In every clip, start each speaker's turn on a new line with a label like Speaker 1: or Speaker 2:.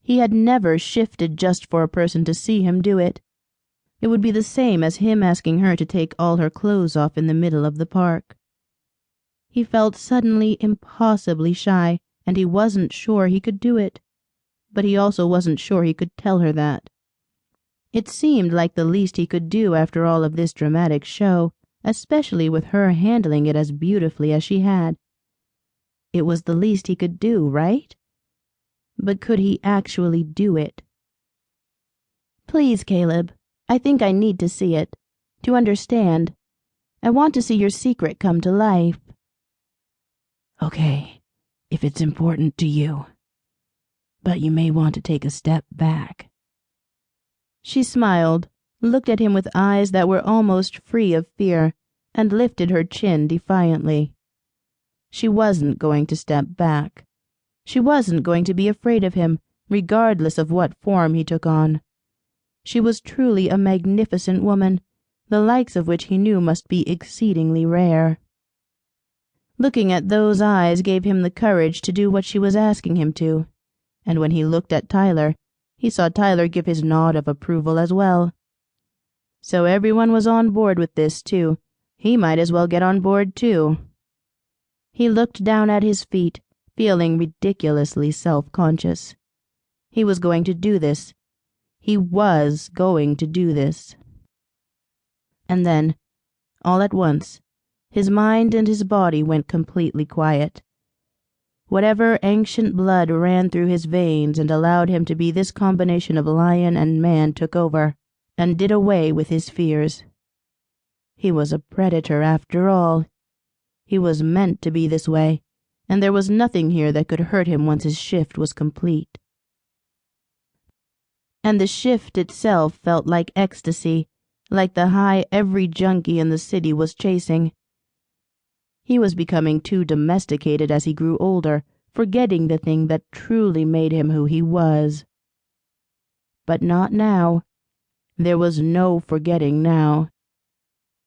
Speaker 1: He had never shifted just for a person to see him do it. It would be the same as him asking her to take all her clothes off in the middle of the park. He felt suddenly impossibly shy, and he wasn't sure he could do it. But he also wasn't sure he could tell her that. It seemed like the least he could do after all of this dramatic show, especially with her handling it as beautifully as she had. It was the least he could do, right? But could he actually do it? "Please, Caleb, I think I need to see it, to understand. I want to see your secret come to life."
Speaker 2: "Okay, if it's important to you. But you may want to take a step back."
Speaker 1: She smiled, looked at him with eyes that were almost free of fear, and lifted her chin defiantly. She wasn't going to step back. She wasn't going to be afraid of him, regardless of what form he took on. She was truly a magnificent woman, the likes of which he knew must be exceedingly rare. Looking at those eyes gave him the courage to do what she was asking him to, and when he looked at Tyler, he saw Tyler give his nod of approval as well. So everyone was on board with this, too. He might as well get on board, too. He looked down at his feet, feeling ridiculously self-conscious. He was going to do this. He was going to do this. And then, all at once, his mind and his body went completely quiet. Whatever ancient blood ran through his veins and allowed him to be this combination of lion and man took over, and did away with his fears. He was a predator after all. He was meant to be this way, and there was nothing here that could hurt him once his shift was complete. And the shift itself felt like ecstasy, like the high every junkie in the city was chasing. He was becoming too domesticated as he grew older, forgetting the thing that truly made him who he was. But not now. There was no forgetting now.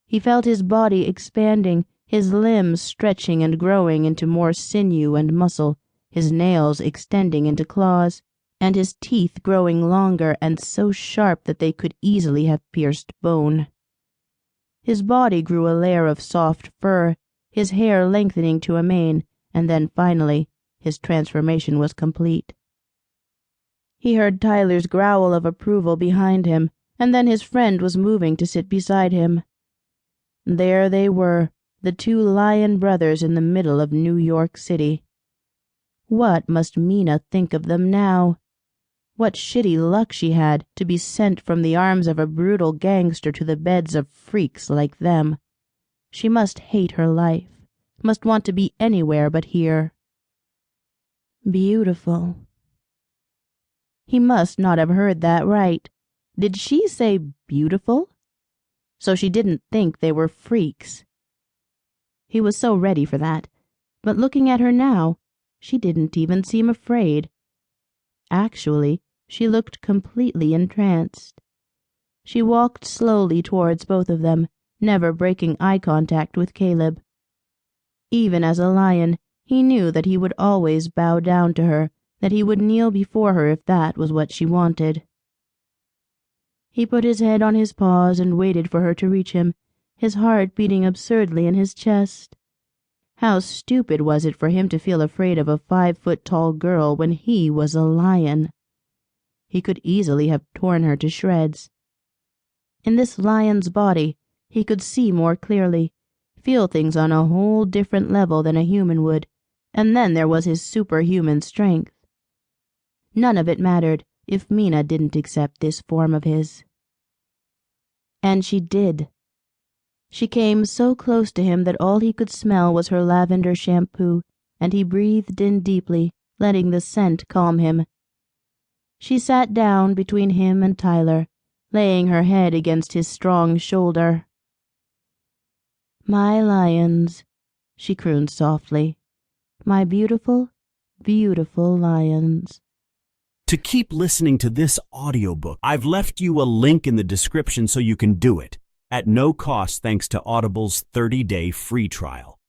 Speaker 1: He felt his body expanding, his limbs stretching and growing into more sinew and muscle, his nails extending into claws, and his teeth growing longer and so sharp that they could easily have pierced bone. His body grew a layer of soft fur, his hair lengthening to a mane, and then finally his transformation was complete. He heard Tyler's growl of approval behind him, and then his friend was moving to sit beside him. There they were, the two lion brothers in the middle of New York City. What must Mina think of them now? What shitty luck she had to be sent from the arms of a brutal gangster to the beds of freaks like them. She must hate her life, must want to be anywhere but here. Beautiful. He must not have heard that right. Did she say beautiful? So she didn't think they were freaks. He was so ready for that, but looking at her now, she didn't even seem afraid. Actually, she looked completely entranced. She walked slowly towards both of them, never breaking eye contact with Caleb. Even as a lion, he knew that he would always bow down to her, that he would kneel before her if that was what she wanted. He put his head on his paws and waited for her to reach him, his heart beating absurdly in his chest. How stupid was it for him to feel afraid of a 5-foot-tall girl when he was a lion? He could easily have torn her to shreds. In this lion's body, he could see more clearly, feel things on a whole different level than a human would, and then there was his superhuman strength. None of it mattered if Mina didn't accept this form of his. And she did. She came so close to him that all he could smell was her lavender shampoo, and he breathed in deeply, letting the scent calm him. She sat down between him and Tyler, laying her head against his strong shoulder. "My lions," she crooned softly. "My beautiful, beautiful lions."
Speaker 3: To keep listening to this audiobook, I've left you a link in the description so you can do it, at no cost thanks to Audible's 30-day free trial.